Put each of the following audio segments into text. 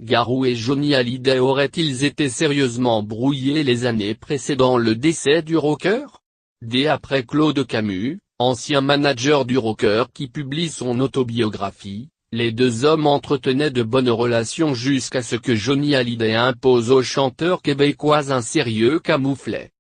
Garou et Johnny Hallyday auraient-ils été sérieusement brouillés les années précédant le décès du rocker? Après Claude Camus, ancien manager du rocker qui publie son autobiographie, les deux hommes entretenaient de bonnes relations jusqu'à ce que Johnny Hallyday impose au chanteur québécois un sérieux camouflet.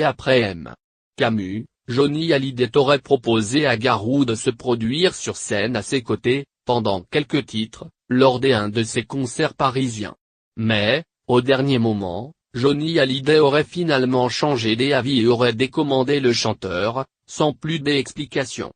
Après M. Camus, Johnny Hallyday aurait proposé à Garou de se produire sur scène à ses côtés, pendant quelques titres, lors d'un de ses concerts parisiens. Mais, au dernier moment, Johnny Hallyday aurait finalement changé d'avis et aurait décommandé le chanteur, sans plus d'explications.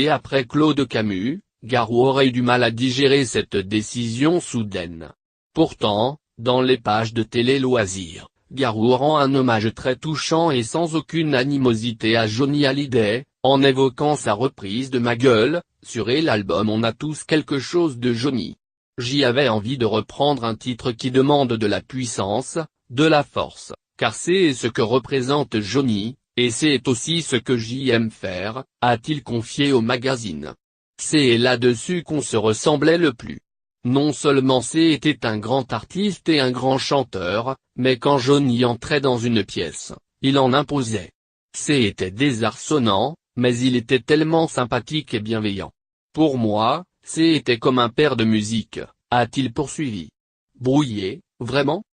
Après Claude Camus, Garou aurait eu du mal à digérer cette décision soudaine. Pourtant, dans les pages de Télé Loisirs, Garou rend un hommage très touchant et sans aucune animosité à Johnny Hallyday, en évoquant sa reprise de Ma Gueule, sur l'album On a tous quelque chose de Johnny. J'y avais envie de reprendre un titre qui demande de la puissance, de la force, car c'est ce que représente Johnny, et c'est aussi ce que j'y aime faire, a-t-il confié au magazine. C'est là-dessus qu'on se ressemblait le plus. Non seulement était un grand artiste et un grand chanteur, mais quand Johnny entrait dans une pièce, il en imposait. Était désarçonnant, mais il était tellement sympathique et bienveillant. Pour moi, c'était comme un père de musique, a-t-il poursuivi. Brouillé, vraiment ?